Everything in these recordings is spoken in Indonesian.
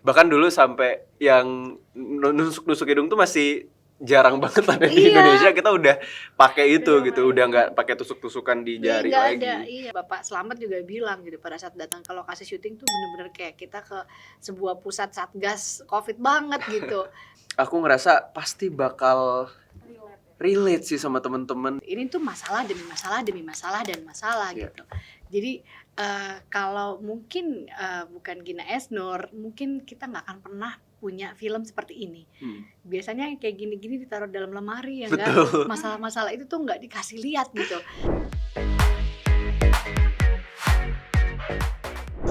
Bahkan dulu sampai yang nusuk-nusuk hidung tuh masih jarang banget ada di Indonesia. Kita udah pakai itu gitu, udah nggak pakai tusuk-tusukan di jari nggak lagi. ada. Iya, Bapak Slamet juga bilang gitu pada saat datang ke lokasi syuting tuh bener-bener kayak kita ke sebuah pusat satgas COVID banget gitu. Aku ngerasa pasti bakal relate sih sama temen-temen. Ini tuh masalah demi masalah demi masalah dan masalah gitu. Jadi kalau mungkin bukan Gina Esnur, mungkin kita nggak akan pernah punya film seperti ini. Biasanya kayak gini-gini ditaruh dalam lemari ya nggak. Masalah-masalah itu tuh nggak dikasih lihat gitu.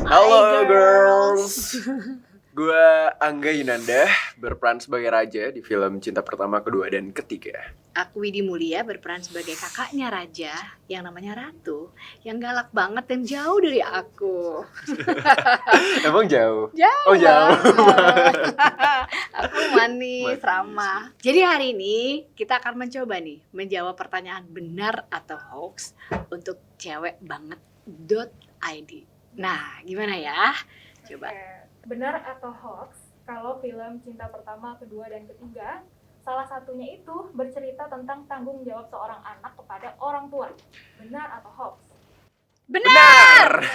Halo girls. Gue Angga Yunanda berperan sebagai Raja di film Cinta Pertama, Kedua, dan Ketiga. Aku Widi Mulia berperan sebagai kakaknya Raja yang namanya Ratu, yang galak banget dan jauh dari aku. Emang jauh? Jauh. Oh jauh. Aku manis, ramah. Jadi hari ini kita akan mencoba nih menjawab pertanyaan benar atau hoax untuk cewekbanget.id. Nah, gimana ya? Coba. Benar atau hoax kalau film Cinta Pertama, Kedua, dan Ketiga salah satunya itu bercerita tentang tanggung jawab seorang anak kepada orang tua. Benar atau hoax? Benar.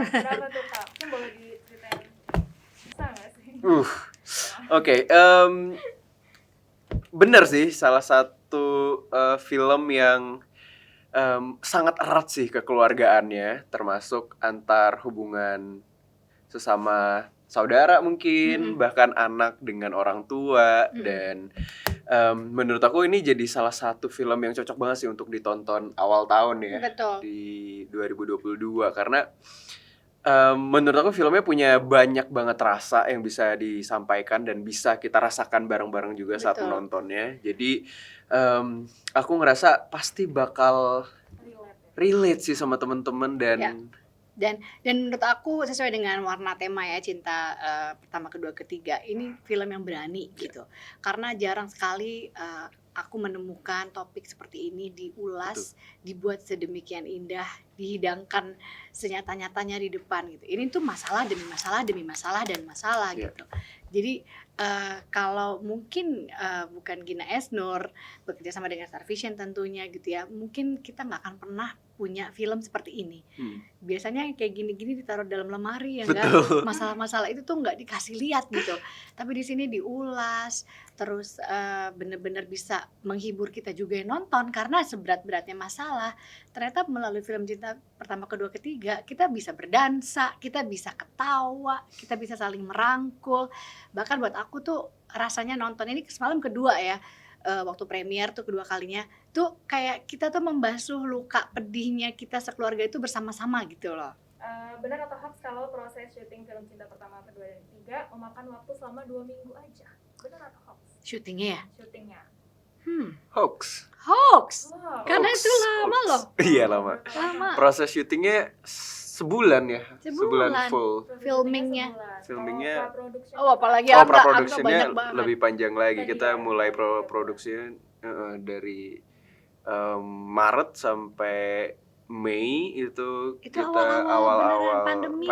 Berapa tuh Kak? Mungkin boleh diceritain, bisa nggak sih? Oke, benar sih, salah satu film yang sangat erat sih kekeluargaannya, termasuk antar hubungan sesama saudara mungkin, bahkan anak dengan orang tua. Dan menurut aku ini jadi salah satu film yang cocok banget sih untuk ditonton awal tahun ya. Betul. Di 2022 karena menurut aku filmnya punya banyak banget rasa yang bisa disampaikan dan bisa kita rasakan bareng-bareng juga saat menontonnya. Jadi aku ngerasa pasti bakal relate sih sama temen-temen dan menurut aku sesuai dengan warna tema ya, Cinta Pertama, Kedua, Ketiga. Ini film yang berani gitu. Karena jarang sekali aku menemukan topik seperti ini diulas, dibuat sedemikian indah, dihidangkan senyata-nyatanya di depan gitu. Ini tuh masalah demi masalah demi masalah dan masalah gitu. Jadi kalau mungkin bukan Gina Esnur bekerja sama dengan Star Vision tentunya gitu ya, mungkin kita nggak akan pernah punya film seperti ini. Biasanya kayak gini-gini ditaruh dalam lemari ya nggak. Masalah-masalah itu tuh nggak dikasih lihat gitu. Tapi di sini diulas, terus bener-bener bisa menghibur kita juga yang nonton, karena seberat-beratnya masalah ternyata melalui film Cinta Pertama, Kedua, Ketiga kita bisa berdansa, kita bisa ketawa, kita bisa saling merangkul. Bahkan buat aku tuh rasanya nonton ini semalam kedua ya, waktu premier tuh kedua kalinya tuh kayak kita tuh membasuh luka pedihnya kita sekeluarga itu bersama-sama gitu loh. Benar atau hoax kalau proses syuting film Cinta Pertama, Kedua, dan Ketiga memakan waktu selama 2 minggu aja? Benar atau hoax? Syutingnya ya? Syutingnya. hoax. Karena itu lama loh. Iya lama. Proses syutingnya sebulan ya. Sebulan full. Filmingnya. Apalagi pra-produksinya lebih panjang lagi. Kita mulai produksinya dari Maret sampai Mei itu kita awal-awal pandemi.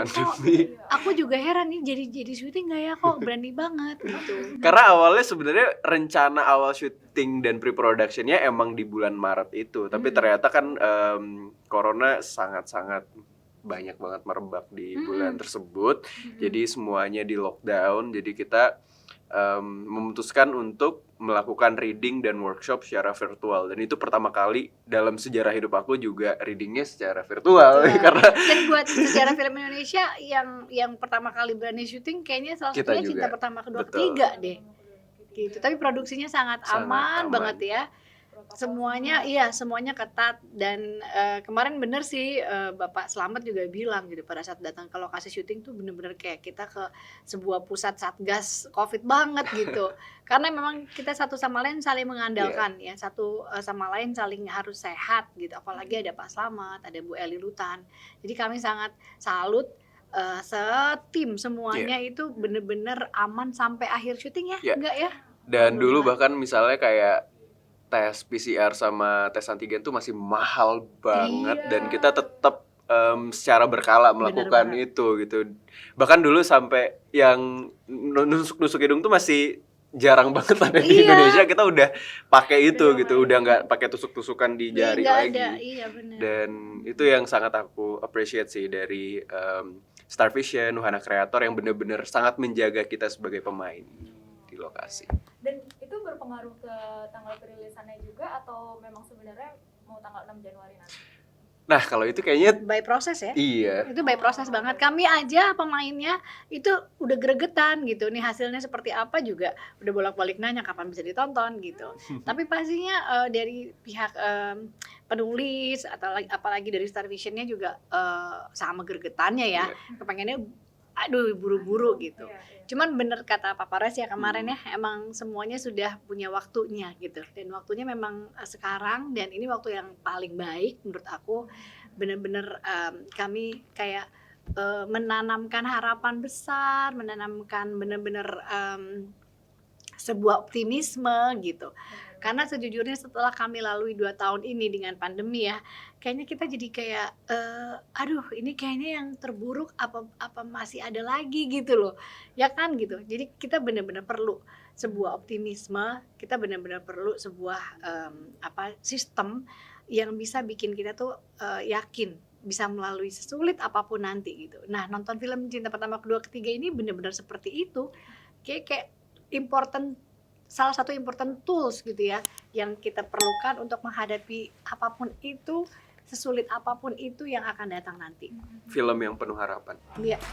Aku juga heran nih jadi syuting nggak ya, kok berani banget gitu. Karena awalnya sebenarnya rencana awal syuting dan pre-productionnya emang di bulan Maret itu, tapi ternyata kan corona sangat-sangat banyak banget merebak di bulan tersebut. Jadi semuanya di lockdown. Jadi kita memutuskan untuk melakukan reading dan workshop secara virtual, dan itu pertama kali dalam sejarah hidup aku juga readingnya secara virtual. Karena dan buat sejarah film Indonesia yang pertama kali berani syuting kayaknya salah satunya Cinta Pertama, Kedua, Ketiga deh gitu. Tapi produksinya sangat aman banget ya. Semuanya ketat. Dan kemarin bener sih Bapak Slamet juga bilang gitu pada saat datang ke lokasi syuting tuh bener-bener kayak kita ke sebuah pusat satgas COVID banget gitu. Karena memang kita satu sama lain saling mengandalkan ya, satu sama lain saling harus sehat gitu. Apalagi ada Pak Slamet, ada Bu Eli Lutan. Jadi kami sangat salut setim semuanya itu bener-bener aman sampai akhir syuting ya, enggak ya? Dan dulu bahkan misalnya kayak tes PCR sama tes antigen tuh masih mahal banget, dan kita tetap secara berkala Bener melakukan banget. itu gitu. Bahkan dulu sampai yang nusuk-nusuk hidung tuh masih jarang banget ada di Iya. Indonesia, kita udah pakai itu Bener gitu, banget. udah nggak pakai tusuk-tusukan di Iya, jari nggak lagi. ada, iya benar. Dan itu yang sangat aku appreciate sih dari Star Vision, Wahana Kreator yang bener-bener sangat menjaga kita sebagai pemain di lokasi. Dan itu berpengaruh ke tanggal perilisannya juga atau memang sebenarnya mau tanggal 6 Januari nanti? Nah kalau itu kayaknya By proses ya. iya, Itu by proses banget. Kami aja pemainnya itu udah gregetan gitu. Nih hasilnya seperti apa juga udah bolak-balik nanya kapan bisa ditonton gitu. Tapi pastinya dari pihak penulis atau apalagi dari Star Vision-nya juga sama gregetannya ya. Kepengennya aduh buru-buru gitu. Iya, iya. Cuman bener kata Papa Res ya kemarin ya, emang semuanya sudah punya waktunya gitu. Dan waktunya memang sekarang, dan ini waktu yang paling baik menurut aku. Bener-bener kami kayak menanamkan harapan besar, menanamkan bener-bener sebuah optimisme gitu. Karena sejujurnya setelah kami lalui 2 tahun ini dengan pandemi ya, kayaknya kita jadi kayak aduh ini kayaknya yang terburuk apa masih ada lagi gitu loh. Ya kan gitu. Jadi kita benar-benar perlu sebuah optimisme, kita benar-benar perlu sebuah sistem yang bisa bikin kita tuh yakin bisa melalui sesulit apapun nanti gitu. Nah, nonton film Cinta Pertama, Kedua, Ketiga ini benar-benar seperti itu. Kayak salah satu important tools gitu ya yang kita perlukan untuk menghadapi apapun itu, sesulit apapun itu yang akan datang nanti. film yang penuh harapan. Iya.